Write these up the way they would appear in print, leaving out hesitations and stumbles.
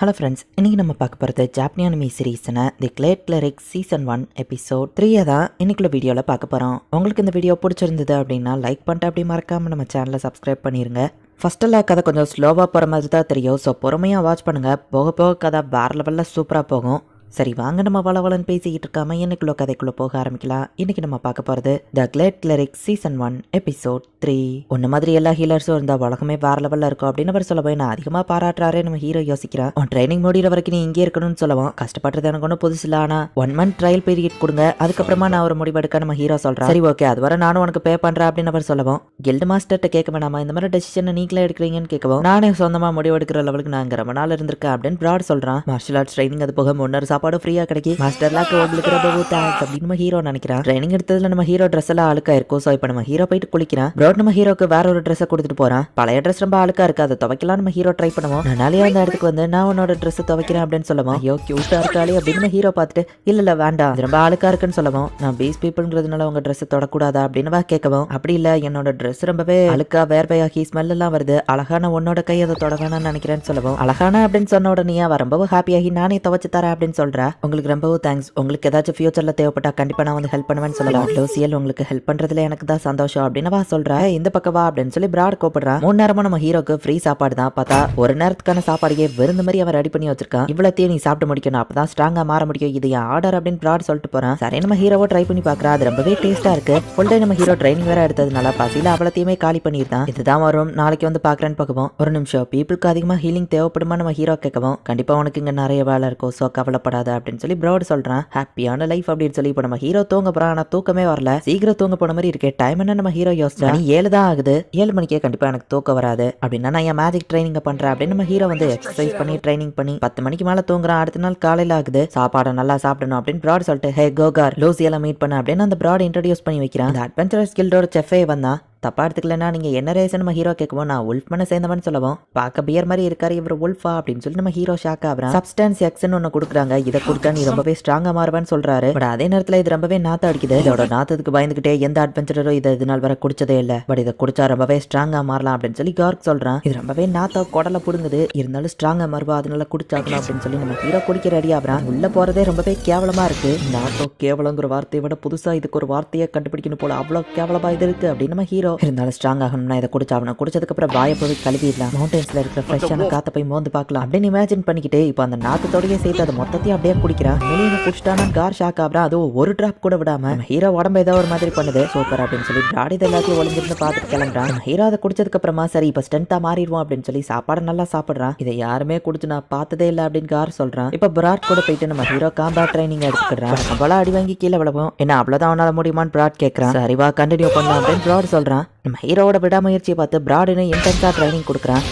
Hello friends, இன்றைக்கி நம்ம பார்க்க போகிறது ஜாப்பனீஸ் அனிமி சீரீஸ்னா தி கிளேட் கிளரிக் சீசன் 1 எபிசோட் 3 தான் இன்னைக்குள்ள வீடியோவில் பார்க்க போகிறோம். உங்களுக்கு இந்த வீடியோ பிடிச்சிருந்தது அப்படின்னா லைக் பண்ணிட்டு அப்படி மறக்காமல் நம்ம சேனலை சப்ஸ்கிரைப் பண்ணிடுங்க. ஃபஸ்ட்டெல்லாம் கதை கொஞ்சம் ஸ்லோவாக போகிற மாதிரி தான் தெரியும். ஸோ பொறுமையாக வாட்ச் பண்ணுங்கள். போக போக கதை வேறு லெவலில் சூப்பராக போகும். சரி வாங்க, நம்ம வளவலன்னு பேசிக்கிட்டு இருக்காம இன்னைக்குள்ள கதைக்குள்ளே போக ஆரம்பிக்கலாம். இன்னைக்கு நம்ம பார்க்க போகிறது த கிளேட் கிளரிக் சீசன் 1 எபிசோட் 3. ஒன்று மாதிரி எல்லா ஹீலர்ஸும் இருந்தால் உலகமே வேற லெவலில் இருக்கும் அப்படின்னு அவர் சொல்ல போய் நான் அதிகமாக பாராட்டுறாரே நம்ம ஹீரோ யோசிக்கிறான். உன் ட்ரைனிங் முடிகிற வரைக்கும் நீ இங்கே இருக்கணும்னு சொல்லுவோம். கஷ்டப்பட்டது எனக்கு ஒன்றும் புதுசு இல்லை, ஆனால் 1 மந்த் ட்ரையல் பீரியட் கொடுங்க, அதுக்கப்புறமா நான் ஒரு முடிவெடுக்க நம்ம ஹீரோ சொல்கிறேன். சரி ஓகே, அது வரை நானும் உனக்கு பே பண்ணுறேன் அப்படின்னு அவர் சொல்லுவோம். கில்டு மாஸ்டர்கிட்ட கேட்க வேணாமா இந்த மாதிரி டெசிஷனை நீங்களே எடுக்கிறீங்கன்னு கேட்கவும், நானே சொந்தமாக முடிவெடுக்கிற லெவலுக்கு நான் இங்கே ரொம்ப நாள் இருந்திருக்கேன் அப்படின்னு பிராட் சொல்கிறான். மார்ஷல் ஆர்ட்ஸ் ட்ரைனிங் அது போக முன்னர் சாப்பாடு ஃப்ரீயாக கிடைக்கும். மாஸ்டர்லாக்கு உங்களுக்கு ரொம்ப தேங்க்ஸ் அப்படின்னு நம்ம ஹீரோ நினைக்கிறான். ட்ரைனிங் எடுத்ததுல நம்ம ஹீரோ ட்ரெஸ் எல்லாம் அழுக்கா இருக்கும். ஸோ இப்போ நம்ம ஹீரோ போயிட்டு குளிக்கிறான். பிராட் நம்ம ஹீரோக்கு வேற ஒரு ட்ரெஸ்ஸை கொடுத்துட்டு போறான். பழைய ட்ரெஸ் ரொம்ப அழுக்கா இருக்கு, அதை துவைக்கலாம் நம்ம ஹீரோ ட்ரை பண்ணுவோம். நாளையே அந்த இடத்துக்கு வந்து நான் உன்னோட ட்ரெஸ் துவைக்கிறேன் அப்படின்னு சொல்லுவோம். ஐயோ கியூட்டா இருக்காளே அப்படின்னு நம்ம ஹீரோ பார்த்துட்டு இல்ல வேண்டாம் இது ரொம்ப அழுக்கா இருக்குன்னு சொல்லுவோம். நான் பீஸ் பீப்புள்ங்கிறதுனால உங்க ட்ரெஸ் தொடக்கூடாதா அப்படின்னு கேட்கவும், அப்படி இல்ல என்னோட ட்ரெஸ் ரொம்பவே அழுக்கா வேர்வையாகி ஸ்மெல் எல்லாம் வருது, அழகான உன்னோட கை அதை தொட வேணாம்னு நினைக்கிறேன்னு சொல்லுவோம். அழகான அப்படின்னு சொன்ன உடனே அவ ரொம்பவும் ஹாப்பியாகி நானே துவைச்சு தரேன் அப்படின்னு சொல்றா. உங்களுக்கு ரொம்பவும் தேங்க்ஸ், உங்களுக்கு ஏதாச்சும் ஃபியூச்சர்ல தேவைப்பட்டா கண்டிப்பா நான் வந்து ஹெல்ப் பண்ணுவேன்னு சொல்லலாம். லூசியல் உங்களுக்கு ஹெல்ப் பண்றதுல எனக்கு தான் சந்தோஷம் அப்படின்னு வா சொல்றா. இந்த பக்கம் வா அப்படின்னு சொல்லி பிராட் கூப்பிடுறான். 3 நேரமா நம்ம ஹீரோக்கு ஃப்ரீ சாப்பாடு தான். பார்த்தா ஒரு நேரத்துக்கான சாப்பாடையே விருந்து மாதிரி அவன் ரெடி பண்ணி வச்சிருக்கான். இவ்வளத்தையும் நீ சாப்பிட்டு முடிக்கணும், அப்பதான் ஸ்ட்ராங்கா மாற முடியும், இது என் ஆர்டர் அப்படின்னு பிராட் சொல்லிட்டு போறான். சரி நம்ம ஹீரோவை ட்ரை பண்ணி பாக்குறா. அது ரொம்பவே டேஸ்டா இருக்கு. ஃபுல் டே நம்ம ஹீரோ ட்ரைனிங் வேற எடுத்ததுனால பசியில அவ்வளத்தையுமே காலி பண்ணிருந்தான். இதுதான் வரும், நாளைக்கு வந்து பாக்குறேன்னு பார்க்கவும். ஒரு நிமிஷம், பீப்புளுக்கு அதிகமா ஹீலிங் தேவைப்படுமா நம்ம ஹீரோ கேட்கவும், கண்டிப்பா உனக்கு இங்க நிறைய வேலை இருக்கும், சோ கவலைப்படாத அப்படின்னு சொல்லி பிராட் சொல்றான். ஹாப்பியான லைஃப் அப்படின்னு சொல்லி இப்போ நம்ம ஹீரோ தூங்க போறான். ஆனா தூக்கமே வரல, சீக்கிரம் தூங்க போன மாதிரி இருக்கே. டைம் என்ன நம்ம ஹீரோ யோசிச்சா 7 தான் ஆகுது. 7 மணிக்கே கண்டிப்பா எனக்கு தூக்கம் வராது அப்படின்னா நான் என் மேஜிக் ட்ரைனிங் பண்றேன் அப்படின்னு நம்ம ஹீரோ வந்து எக்ஸசைஸ் பண்ணி ட்ரைனிங் பண்ணி 10 மணிக்கு மேல தூங்குறான். அடுத்த நாள் காலையில ஆகுது. சாப்பாடை நல்லா சாப்பிடணும் அப்படின்னு பிராட் சொல்லிட்டு ஹே கோகார் லூசியெல்லாம் மீட் பண்ண அப்படின்னு அந்த பிராட் இன்ட்ரோடியூஸ் பண்ணி வைக்கிறான். அந்த அட்வென்ச்சரஸ் கில்டோட செஃபே வந்தான். தப்பா எடுத்துக்கலன்னா நீங்க என்ன ரேசன் நம்ம ஹீரோ கேட்கவும், நான் உல்ஃப் மன சேர்ந்தவன் சொல்லுவோம். பார்க்க பியர் மாதிரி இருக்காரு இவர் உல்ஃபா அப்படின்னு சொல்லி நம்ம ஹீரோ ஷாக் ஆகுறான். சப்ஸ்டன்ஸ் எக்ஸ்ன்னு ஒன்று கொடுக்குறாங்க, இதை கொடுத்தா நீ ரொம்பவே ஸ்ட்ராங்கா மாறுவேன்னு சொல்றாரு. பட் அதே நேரத்தில் இது ரொம்பவே நாத்த அடிக்குது. இதோட நாத்தத்துக்கு பயந்துகிட்டே எந்த அட்வென்ச்சரோ இதை இதனால் வர குடிச்சதே இல்லை. பட் இதை குடிச்சா ரொம்பவே ஸ்ட்ராங்கா மாறலாம் அப்படின்னு சொல்லி கார்க் சொல்றான். இது ரொம்பவே நாத்த குடலை புடுங்குது, இருந்தாலும் ஸ்ட்ராங்கா மாறுவா, அதனால குடிச்சாகணும் அப்படின்னு சொல்லி நம்ம ஹீரோ குடிக்க ரெடி ஆகுறான். உள்ள போறதே ரொம்பவே கேவலமா இருக்கு. நாத்தோ கேவலங்கிற வார்த்தையை விட புதுசா இதுக்கு ஒரு வார்த்தையை கண்டுபிடிக்கணும் போல, அவ்வளவு கேவலமா இது இருக்கு அப்படின்னு நம்ம ஹீரோ. இருந்தாலும் ஸ்ட்ராங்கா இதை குடிச்சாகணும், குடிச்சதுக்கு அப்புறம் வாயை போய் கழுவிடலாம், மவுண்டன்ஸ்ல இருக்கிற ஃப்ரெஷ்ஷான காத்த போய் மோந்து பார்க்கலாம் அப்படின்னு இமேஜின் பண்ணிக்கிட்டு இப்போ அந்த நாத்தத்தோடய சேர்த்து அதை மொத்தத்தையும் அப்படியே குடிக்கிறான். வெளியே குடிச்சிட்டானா கார் ஷாக் ஆகுறான். அதுவும் ஒரு டிராப் கூட விடாம ஹீரோ உடம்பு ஏதோ ஒரு மாதிரி பண்ணுது. சூப்பர் அப்படின்னு சொல்லி பிராடி எல்லாத்தையும் ஒளிஞ்சிருந்து பார்த்துட்டு கிளம்புறான். ஹீரோ அதை குடிச்சதுக்கு அப்புறமா சரி இப்போ ஸ்ட்ரென்த்தா மாறிடுவோம் அப்படின்னு சொல்லி சாப்பாடு நல்லா சாப்பிடுறான். இதை யாருமே குடிச்சு நான் பார்த்ததே இல்லை அப்படின்னு கார் சொல்றான். இப்போ பிராட் கூட போயிட்டு நம்ம ஹீரோ காம்பேட் ட்ரைனிங் எடுத்துக்கிறான். அவ்வளோ அடி வாங்கி கீழே விழவும் என்ன அவ்வளோதான் அவனால முடியுமான்னு பிராட் கேட்கறான். சரிவா கண்டினியூ பண்ணலாம் அப்படின்னு பிராட் சொல்றான். நம்ம ஹீரோட விடாமுயற்சியை பார்த்து பிராடுன்னு இன்டென்ஸா ட்ரைனிங் கொடுக்குறான்.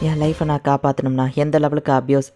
என் லைஃப்பை நான் காப்பாற்றணும்னா எந்த லெவலுக்கு அபியூஸ்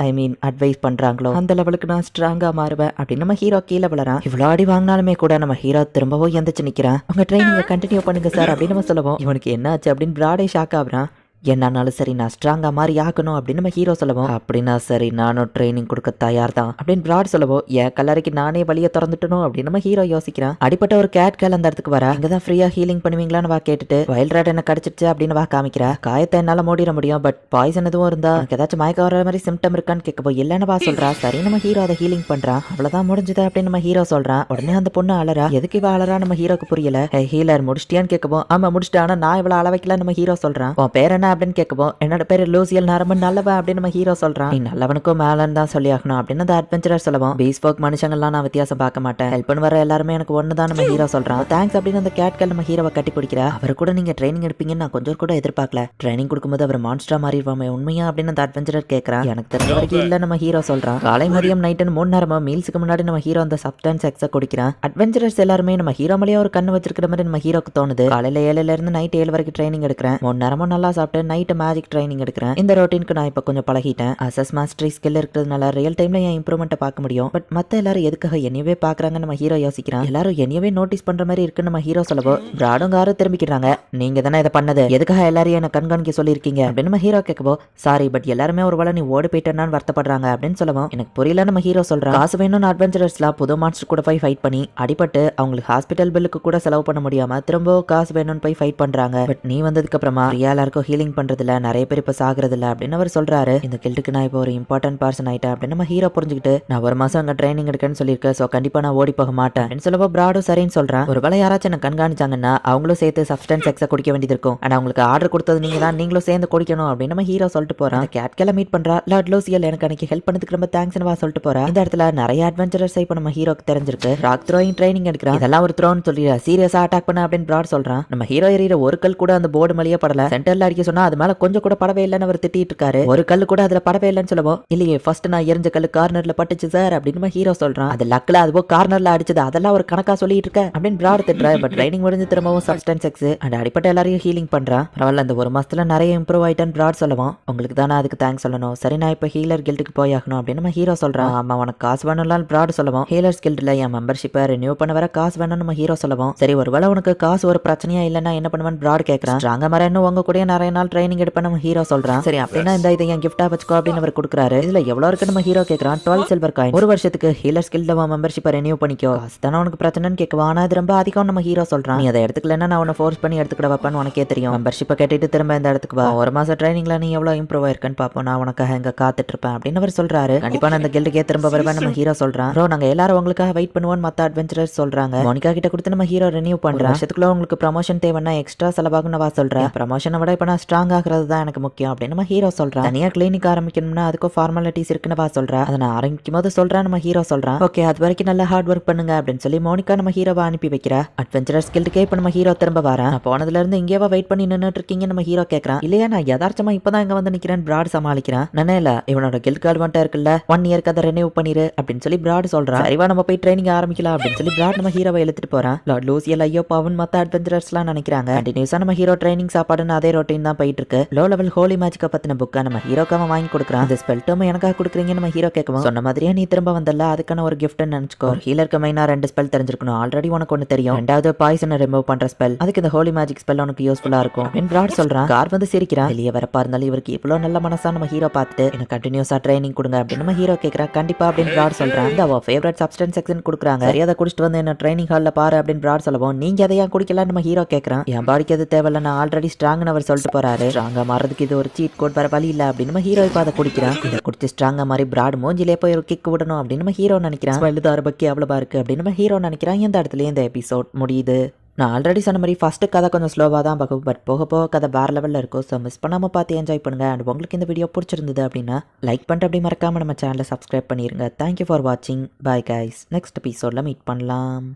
அட்வைஸ் பண்ணுறாங்களோ அந்த லெவலுக்கு நான் ஸ்ட்ராங்காக மாறுவேன் அப்படின்னு நம்ம ஹீரோ கீழே விழறான். இவ்வளோ அடி வாங்கினாலுமே கூட நம்ம ஹீரோ திரும்பவும் எந்திரிச்சு நிற்கிறான். உங்கள் ட்ரைனிங்கை கண்டினியூ பண்ணுங்க சார் அப்படின்னு நம்ம சொல்லுவோம். இவனுக்கு என்ன ஆச்சு அப்படின்னு பிராடே ஷாக் ஆகுறான். என்னாலும் சரி நான் ஸ்ட்ராங்கா மாதிரி ஆகணும் அப்படின்னு நம்ம ஹீரோ சொல்லுவோம். அப்படின்னா சரி நானும் ட்ரைனிங் கொடுக்க தயார் தான் அப்படின்னு பிராட் சொல்லுவோம். என் கல்லறைக்கு நானே வழியை திறந்துட்டணும் அப்படின்னு நம்ம ஹீரோ யோசிக்கிறான். அடிப்பட்ட ஒரு கேட் கேள் அந்த இடத்துக்கு வர இங்கதான் ஃப்ரீயா ஹீலிங் பண்ணுவீங்களான்னு கேட்டுட்டு வைல்ட் ராட் என்ன கடிச்சிருச்சு அப்படின்னு காமிக்கிறா. காயத்தை என்னால மூடிட முடியும், பட் பாய்சன் எதுவும் இருந்தா ஏதாச்சும் மயக்க வர மாதிரி சிம்டம் இருக்கான்னு கேட்கப்போ இல்லைன்னு சொல்றா. சரி நம்ம ஹீரோ அதை ஹீலிங் பண்றான். அவ்வளவுதான் முடிஞ்சது அப்படின்னு நம்ம ஹீரோ சொல்றான். உடனே அந்த பொண்ணு அலறா. எதுக்கு இவ அலறா நம்ம ஹீரோக்கு புரியல. ஹீலர் முடிச்சிட்டியான்னு கேட்கப்போ ஆமா முடிச்சிட்டா, ஆனா நான் இவ்வளவு அள வைக்கல நம்ம ஹீரோ சொல்றான். உன் பேர் என்ன அப்படின்னு கேட்கவும் என்னோட பேரு லூசியல், நான் ரொம்ப நல்லவன் அப்படின்னு நம்ம ஹீரோ சொல்றான். நீ நல்லவனுக்கும் மேலன்னு தான் சொல்லி ஆகணும் அப்படின்னு அந்த அட்வென்ச்சரர் சொல்லுவோம். பீஸ்போக் மனுஷங்கள்லாம் நான் வித்தியாசம் பார்க்க மாட்டேன், ஹெல்ப் பண்ண வர எல்லாருமே எனக்கு ஒண்ணுதான் நம்ம ஹீரோ சொல்றான். தேங்க்ஸ் அப்படின்னு அந்த கேட்கள் நம்ம ஹீரோவை கட்டி பிடிக்கிறா. அவர் கூட நீங்க ட்ரைனிங் எடுப்பீங்கன்னு நான் கொஞ்சம் கூட எதிர்பார்க்கல. ட்ரைனிங் கொடுக்கும்போது அவர் மான்ஸ்டரா மாறிடுவாமே உண்மையா அப்படின்னு அந்த அட்வென்ச்சரர் கேட்கறான். எனக்கு தெரிஞ்ச வரைக்கும் இல்ல நம்ம ஹீரோ சொல்றான். காலை மதியம் நைட்டுன்னு 3 நேரமா மீல்ஸுக்கு முன்னாடி நம்ம ஹீரோ அந்த சப்ஸ்டன்ஸ் எக்ஸ குடிக்கிறான். அட்வென்ச்சரர்ஸ் எல்லாருமே நம்ம ஹீரோ மேலேயே ஒரு கண்ணு வச்சிருக்கிற மாதிரி நம்ம ஹீரோக்கு தோணுது. காலையில 7ல இருந்து நைட் 7 வரைக்கும் ட்ரைனிங் எடுக்கிறேன். 3 நேரமும் நல்லா சாப்பிட்டு நைட்டு மேஜிக் ட்ரைனிங் எடுக்கிறேன். இந்த ரொட்டீனுக்கு நான் இப்போ கொஞ்சம் பழகிட்டேன். அசஸ் மாஸ்டரி ஸ்கில் இருக்கிறதுனால ரியல் டைம்ல என் இம்ப்ரூவ்மெண்ட்டை பார்க்க முடியும். பட் மற்ற எல்லாரும் எதுக்காக என்னையவே பார்க்குறாங்க நம்ம ஹீரோ யோசிக்கிறான். எல்லாரும் என்னையவே நோட்டீஸ் பண்ற மாதிரி இருக்குன்னு நம்ம ஹீரோ சொல்லவோ பிராடும் காரும் திரும்பிக்கிறாங்க. நீங்க தானே இதை பண்ணது, எதுக்காக எல்லாரும் என்ன கண்காணிக்க சொல்லியிருக்கீங்க அப்படின்னு நம்ம ஹீரோ கேட்கவோ சாரி பட் எல்லாருமே ஒரு வேளை நீ ஓடி போயிட்டேன்னு வருத்தப்படுறாங்க அப்படின்னு சொல்லவும் எனக்கு புரியல நம்ம ஹீரோ சொல்றான். காசு வேணும்னு அட்வென்ச்சரர்ஸ்லாம் புது மான்ஸ்டர் கூட போய் ஃபைட் பண்ணி அடிபட்டு அவங்களுக்கு ஹாஸ்பிட்டல் பில்லுக்கு கூட செலவு பண்ண முடியாம திரும்ப காசு வேணும்னு போய் ஃபைட் பண்றாங்க. பட் நீ வந்ததுக்கு அப்புறமா எல்லாருக்கும் ஹீலிங் ட்ரெயின் பண்றதுல நிறைய பேர் இப்ப சாகுறதில்ல அப்படின்னு அவர் சொல்றாரு. இந்த கில்டுக்கு நான் இப்போ ஒரு இம்பார்ட்டன்ட் பர்சன் ஆயிட்டேன் அப்படின்னு நம்ம ஹீரோ புரிஞ்சுக்கிட்டு நான் ஒரு மாசம் அங்க ட்ரைனிங் எடுக்கன்னு சொல்லியிருக்கேன். சோ கண்டிப்பா நான் ஓடி போக மாட்டேன் அப்படின்னு சொல்லவோ பிராடும் சரின்னு சொல்றேன். ஒருவேளை யாராச்சும் என்ன கண்காணிச்சாங்கன்னா அவங்களும் சேர்த்து சப்ஸ்டன்ஸ் எக்ஸ குடிக்க வேண்டியது இருக்கும். ஆனா அவங்களுக்கு ஆர்டர் கொடுத்தது நீங்க தான், நீங்களும் சேர்ந்து குடிக்கணும் அப்படின்னு நம்ம ஹீரோ சொல்லிட்டு போறான். கேட்கல மீட் பண்றா. லார்ட் லூசியல் எனக்கு அன்னைக்கு ஹெல்ப் பண்ணதுக்கு ரொம்ப தேங்க்ஸ் வா சொல்லிட்டு போறா. இந்த இடத்துல நிறைய அட்வென்ச்சரஸ் இப்போ நம்ம ஹீரோக்கு தெரிஞ்சிருக்கு. ராக் த்ரோயிங் ட்ரைனிங் எடுக்கிறான். இதெல்லாம் ஒரு த்ரோன்னு சொல்லி சீரியஸா அட்டாக் பண்ண அப்படின்னு பிராட் சொல்றான். நம்ம ஹீரோ எறிகிற ஒரு கல் கூட அந்த போர்டு மேலேயே படல. சென்டர்ல அடிக்க சொன்னா அது மேல கொஞ்சம் கூட படவே இல்லைன்னு அவர் திட்டிட்டு இருக்காரு. ஒரு கல் கூட அதுல படவே இல்லைன்னு சொல்லுவோம். இல்லையே ஃபர்ஸ்ட் நான் எரிஞ்ச கல் கார்னர்ல பட்டுச்சு சார் அப்படின்னு நம்ம ஹீரோ சொல்றான். அது லக்ல அதுவோ கார்னர்ல அடிச்சது அதெல்லாம் ஒரு கணக்கா சொல்லிட்டு இருக்க அப்படின்னு பிராட் திட்டுறா. பட் ட்ரைனிங் முடிஞ்சு திரும்பவும் சப்ஸ்டன்ஸ் எக்ஸ் அண்ட் அடிப்பட்ட எல்லாரையும் ஹீலிங் பண்றான். பரவாயில்ல இந்த ஒரு மாசத்துல நிறைய இம்ப்ரூவ் ஆயிட்டான்னு பிராட் சொல்லுவோம். உங்களுக்கு தானே அதுக்கு தேங்க்ஸ் சொல்லணும். சரி நான் இப்ப ஹீலர் கில்டுக்கு போய் ஆகணும் அப்படின்னு நம்ம ஹீரோ சொல்றான். ஆமா உனக்கு காசு வேணும்லாம் பிராட் சொல்லுவோம். ஹீலர்ஸ் கில்டுல என் மெம்பர்ஷிப்பை ரினியூ பண்ண வர காசு வேணும்னு நம்ம ஹீரோ சொல்லுவோம். சரி ஒருவேளை உனக்கு காசு ஒரு பிரச்சனையா இல்லைன்னா என்ன பண்ணுவேன்னு பிராட் கேட்கறான். ஸ்ட்ராங்கா மாதிரி இன்னும் உங்க கூட நிறைய நாள் ட்ரைனிங் எடுப்ப நம்ம ஹீரோ சொல்றான். சரி அப்படின்னா இந்த இதை என் கிஃப்டா வச்சுக்கோ அப்படின்னு அவர் கொடுக்குறாரு. இதுல எவ்வளவு இருக்கு நம்ம ஹீரோ கேட்கறான். 12 சில்வர் காயின். ஒரு வருஷத்துக்கு ஹீலர்ஸ் கில்டுல மெம்பர்ஷிப்பை ரினியூ பண்ணிக்கோ. காசு தானே உனக்கு பிரச்சனைன்னு கேட்கவா. ஆனா இது ரொம்ப அதிகம் நம்ம ஹீரோ சொல்றான். நீ அதை எடுத்துக்கலன்னா நான் உன்னை ஃபோர்ஸ் பண்ணி எடுத்துக்கிட வைப்பேன்னு உனக்கே தெரியும். மெம்பர்ஷிப்பை கேட்டுட்டு திரும்ப இந்த இடத்துக்கு வா. ஒரு மாசம் ட்ரைனிங்ல நீ எவ்வளவு இம்ப்ரூவ் ஆயிருக்குன்னு பாப்போம். நான் உனக்காக எங்க காத்துட்டு இருப்பேன் அப்படின்னு அவர் சொல்றாரு. கண்டிப்பா நான் இந்த கில்டுக்கே திரும்ப வருவேன் நம்ம ஹீரோ சொல்றான். ப்ரோ நாங்க எல்லாரும் உங்களுக்காக வெயிட் பண்ணுவோம் மத்த அட்வென்ச்சரர்ஸ் சொல்றாங்க. மோனிகா கிட்ட கொடுத்து நம்ம ஹீரோ ரினியூ பண்றோம். வருஷத்துக்குள்ள உங்களுக்கு ப்ரமோஷன் தேவைன்னா எக்ஸ்ட்ரா செலவாகும் வா சொல்றேன். ப்ரமோஷனை விட இப்ப நான் ஸ்ட்ராங் ஆகிறது தான் எனக்கு முக்கியம் அப்படின்னு நம்ம ஹீரோ சொல்றான். தனியா கிளினிக் ஆரம்பிக்கணும்னா அதுக்கும் ஃபார்மாலிட்டிஸ் இருக்குன்னு வா சொல்றேன். அதை நான் ஆரம்பிக்கும் போது சொல்றேன் நம்ம ஹீரோ சொல்றான். ஓகே அது வரைக்கும் நல்லா ஹார்ட் ஒர்க் பண்ணுங்க அப்படின்னு சொல்லி மோனிகா நம்ம ஹீரோவை அனுப்பி வைக்கிறா. அட்வென்ச்சரர்ஸ் கில்டுக்கே இப்ப நம்ம ஹீரோ திரும்ப வரேன். போனதுல இருந்து இங்கேவா வெயிட் பண்ணி நின்னுட்டு இருக்கீங்க நம்ம ஹீரோ கேட்கறான். இல்லையா நான் யதார்த்தமா இப்பதான் இங்க வந்து நிக்கிறேன் பிராட் சமாளிக்கிறான். நானே இல்ல இவனோட கில்ட் கார்டு மட்டும் இருக்குல்ல 1 இயர்க்கு அதை ரெனியூ பண்ணிரு அப்படின்னு சொல்லி பிராட் சொல்றான். சரிவா நம்ம போய் ட்ரைனிங் ஆரம்பிக்கலாம் அப்படின்னு சொல்லி பிராட் நம்ம ஹீரோவை இழுத்துட்டு போறான். லார்ட் லூசியல் ஐயோ பவன் மத்த அட்வென்ச்சரர்ஸ்லாம் நினைக்கிறாங்க. கண்டினியூஸா நம்ம ஹீரோ ட்ரைனிங் சாப்பாடுன்னு அதே ரொட்டீன் தான் போயிட்டு இருக்கு. லோ லெவல் ஹோலி மேஜிக்க பத்தின புக்கை நம்ம ஹீரோக்காக வாங்கி கொடுக்குறான். அந்த ஸ்பெல் டோம் எனக்காக கொடுக்குறீங்க நம்ம ஹீரோ கேட்கவும் சொன்ன மாதிரியே நீ திரும்ப வந்தல அதுக்கான ஒரு கிஃப்ட் நினைச்சுக்கோ. ஹீலருக்கு மெயினா 2 ஸ்பெல் தெரிஞ்சிருக்கணும். ஆல்ரெடி உனக்கு ஒன்னு தெரியும். ரெண்டாவது பாய்சனை ரிமூவ் பண்ற ஸ்பெல். அதுக்கு இந்த ஹோலி மேஜிக் ஸ்பெல் உனக்கு யூஸ்ஃபுல்லா இருக்கும் அப்படின்னு பிராட் சொல்றான். கார் வந்து சிரிக்கிறான். வெளியே வரப்பா இருந்தாலும் இவருக்கு இவ்வளவு நல்ல மனசா நம்ம ஹீரோ பார்த்துட்டு எனக்கு கண்டினியூஸா ட்ரைனிங் கொடுங்க அப்படின்னு நம்ம ஹீரோ கேட்கறா. கண்டிப்பா அப்படின்னு பிராட் சொல்றான். இந்த அவ ஃபேவரட் சப்ஸ்டன்ஸ் செக்ஷன் கொடுக்குறாங்க. சரி அதை குடிச்சிட்டு வந்து என்ன ட்ரைனிங் ஹால்ல பாரு அப்படின்னு பிராட் சொல்லவும் நீங்க அதை ஏன் குடிக்கல நம்ம ஹீரோ கேட்கறான். என் பாடிக்கு அது தேவையில்ல நான் ஆல்ரெடி ஸ்ட்ராங்னு அவர் சொல்லிட்டு போறாரு. ஸ்ட்ராங்கா மாறதுக்கு இது ஒரு சீட் கோட் வர வழி இல்ல அப்படின்னு நம்ம ஹீரோ இப்ப அதை குடிக்கிறான். இதை குடிச்சு ஸ்ட்ராங்கா மாதிரி பிராட் மூஞ்சிலே போய் ஒரு கிக் விடணும் அப்படின்னு நம்ம ஹீரோ நினைக்கிறான். எழுதாறு பக்கி அவ்வளவா இருக்கு அப்படின்னு நம்ம ஹீரோ நினைக்கிறான். இந்த இடத்துல இந்த எபிசோட் முடியுது. நான் ஆல்ரெடி சொன்ன மாதிரி ஃபர்ஸ்ட் கதை கொஞ்சம் ஸ்லோவாக தான் பார்க்கும். பட் போக போக கதை வேறு லெவலில் இருக்கும். ஸோ மிஸ் பண்ணாமல் பார்த்து என்ஜாய் பண்ணுங்க. அண்ட் உங்களுக்கு இந்த வீடியோ பிடிச்சிருந்தது அப்படின்னா லைக் பண்ணிட்டு அப்படி மறக்காமல் நம்ம சேனலை சப்ஸ்கிரைப் பண்ணிடுங்க. தேங்க்யூ ஃபார் வாட்சிங். Bye guys. நெக்ஸ்ட் எபிசோடில் மீட் பண்ணலாம்.